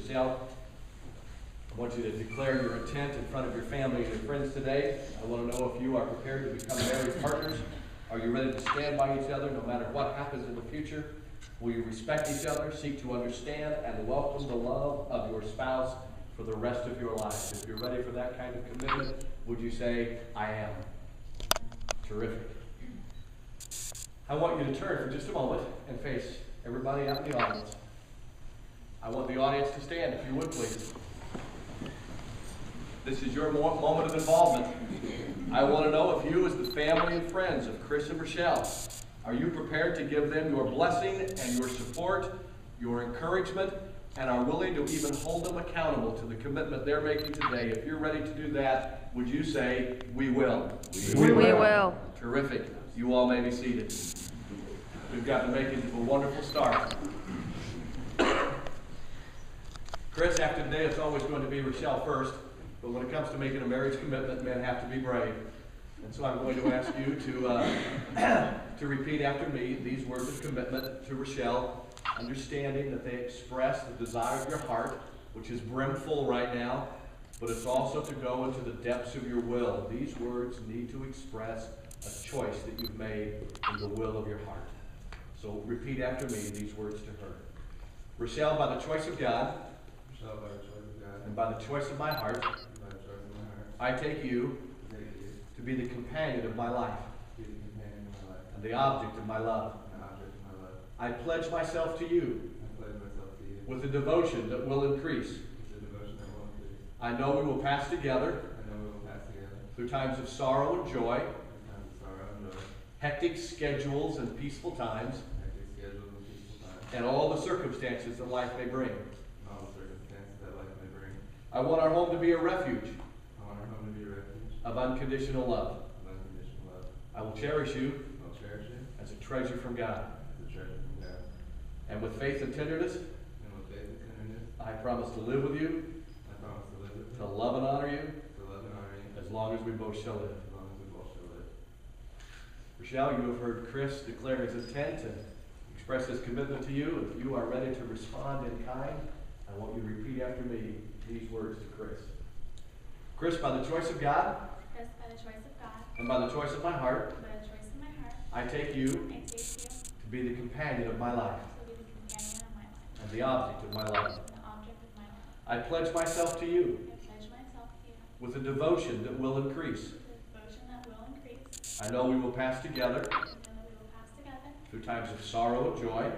Rochelle, I want you to declare your intent in front of your family and your friends today. I want to know if you are prepared to become married partners. Are you ready to stand by each other no matter what happens in the future? Will you respect each other, seek to understand, and welcome the love of your spouse for the rest of your life? If you're ready for that kind of commitment, would you say, I am? Terrific. I want you to turn for just a moment and face everybody out in the audience. I want the audience to stand, if you would, please. This is your moment of involvement. I want to know if you, as the family and friends of Chris and Rochelle, are you prepared to give them your blessing and your support, your encouragement, and are willing to even hold them accountable to the commitment they're making today? If you're ready to do that, would you say, we will? We will. Terrific. You all may be seated. We've got to make it a wonderful start. Chris, after today, it's always going to be Rochelle first. But when it comes to making a marriage commitment, men have to be brave. And so I'm going to ask you to repeat after me these words of commitment to Rochelle, understanding that they express the desire of your heart, which is brimful right now, but it's also to go into the depths of your will. These words need to express a choice that you've made in the will of your heart. So repeat after me these words to her. Rochelle, by the choice of God, and by the choice of my heart, I take you to be the companion of my life and the object of my love. I pledge myself to you with a devotion that will increase. I know we will pass together through times of sorrow and joy, hectic schedules and peaceful times, and all the circumstances that life may bring. I want our home to be a refuge of unconditional love. I will cherish you as a treasure from God. And with faith and tenderness, I promise to live with you, to love and honor you, as long as we both shall live. Rochelle, you have heard Chris declare his intent and express his commitment to you. If you are ready to respond in kind, I want you to repeat after me these words to Chris. Chris, by the choice of God, and by the choice of my heart, I take you to be the companion of my life and the object of my love. I pledge myself to you with a devotion that will increase. I know we will pass together through times of sorrow and joy,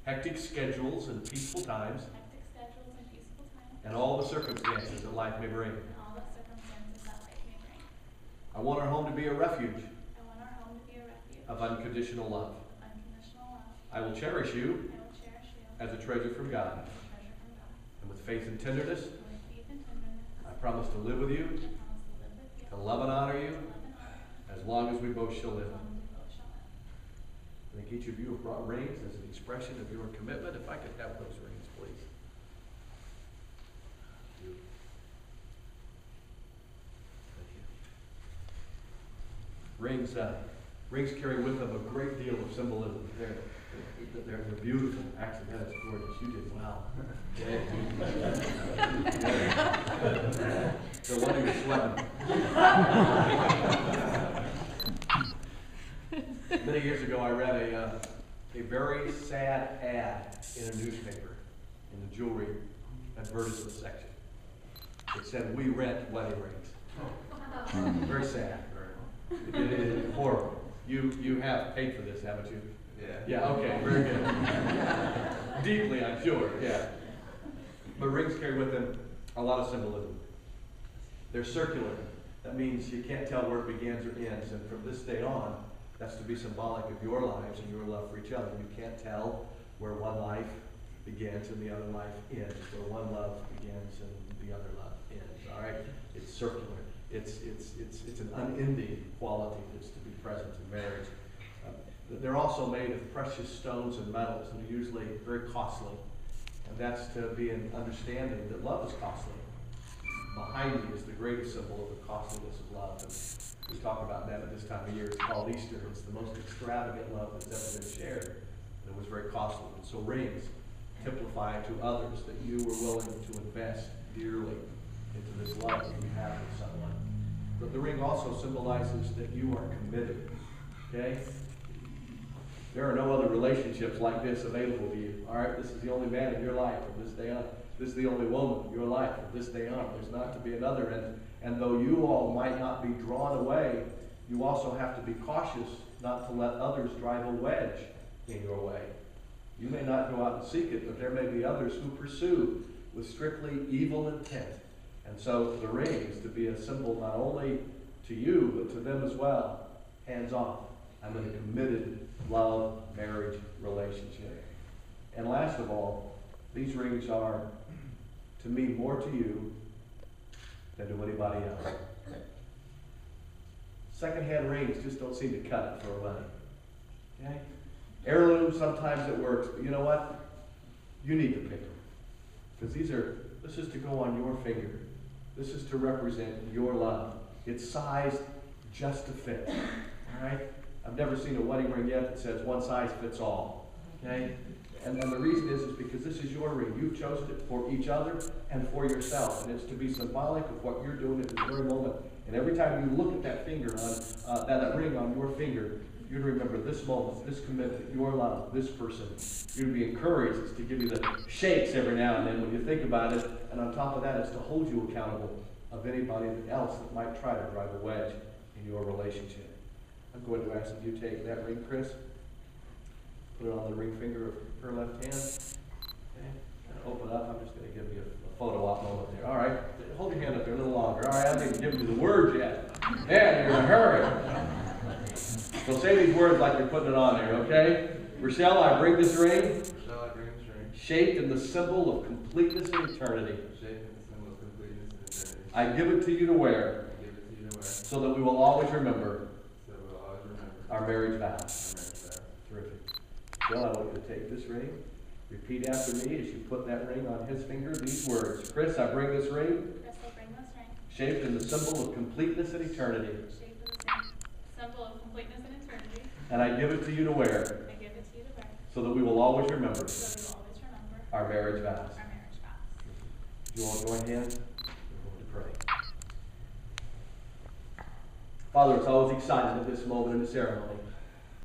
hectic schedules and peaceful times, and all the circumstances that life may bring. I want our home to be a refuge of unconditional love. I will cherish you as a treasure from God. And with faith and tenderness, I promise to live with you, to love and honor you, as long as we both shall live. I think each of you have brought rings as an expression of your commitment. If I could have those rings, please. Rings carry with them a great deal of symbolism. They're beautiful. Actually, that is gorgeous. You did well. So what are you sweating? Many years ago, I read a very sad ad in a newspaper in the jewelry advertisement section. It said, "We rent wedding rings." Very sad. It is horrible. You have paid for this, haven't you? Yeah, okay, very good. Deeply, I'm sure, yeah. But rings carry with them a lot of symbolism. They're circular. That means you can't tell where it begins or ends. And from this day on, that's to be symbolic of your lives and your love for each other. You can't tell where one life begins and the other life ends, where one love begins and the other love ends, all right? It's circular. It's an unending quality that's to be present in marriage. They're also made of precious stones and metals, and are usually very costly. And that's to be an understanding that love is costly. Behind me is the greatest symbol of the costliness of love. And we talk about that at this time of year. It's called Easter. It's the most extravagant love that's ever been shared. And it was very costly. And so rings typify to others that you were willing to invest dearly into this love that you have with someone. But the ring also symbolizes that you are committed. Okay? There are no other relationships like this available to you. All right, this is the only man in your life from this day on. This is the only woman in your life from this day on. There's not to be another. And though you all might not be drawn away, you also have to be cautious not to let others drive a wedge in your way. You may not go out and seek it, but there may be others who pursue with strictly evil intent. And so the ring is to be a symbol not only to you, but to them as well. Hands off. I'm in a committed love, marriage relationship. And last of all, these rings are to me more to you than to anybody else. Second-hand rings just don't seem to cut it for a wedding. Okay? Heirloom, sometimes it works, but you know what? You need to pick them. Because this is to go on your finger. This is to represent your love. It's sized just to fit. All right? I've never seen a wedding ring yet that says one size fits all. Okay? And the reason is because this is your ring. You've chosen it for each other and for yourself. And it's to be symbolic of what you're doing at this very moment. And every time you look at that finger on that ring on your finger, you're to remember this moment, this commitment, your love, this person. You're to be encouraged. It's to give you the shakes every now and then when you think about it. And on top of that, it's to hold you accountable of anybody else that might try to drive a wedge in your relationship. I'm going to ask that you take that ring, Chris. Put it on the ring finger of her left hand. Okay. And open up. I'm just going to give you a photo op moment there. All right. Hold your hand up there a little longer. All right. I haven't even given you the words yet. Man, you're in a hurry. So say these words like you're putting it on there, okay? Rochelle, I bring this ring. Rochelle, I bring this ring. Shaped in the symbol of completeness and eternity. Shaped in the symbol of completeness and eternity. I give it to you to wear. I give it to you to wear. So that we will always remember. So we will always remember. Our marriage vows. Our marriage vows. Terrific. Bill, I want you to take this ring. Repeat after me as you put that ring on his finger. These words. Chris, I bring this ring. Chris, I bring this ring. Shaped in the symbol of completeness and eternity. Shaped in the symbol of completeness and eternity. And I give it to you to wear. I give it to you to wear. So that we will always remember. So we will always remember. Our marriage vows. Our marriage vows. You all join hands? We're going to pray. Father, it's always exciting at this moment in the ceremony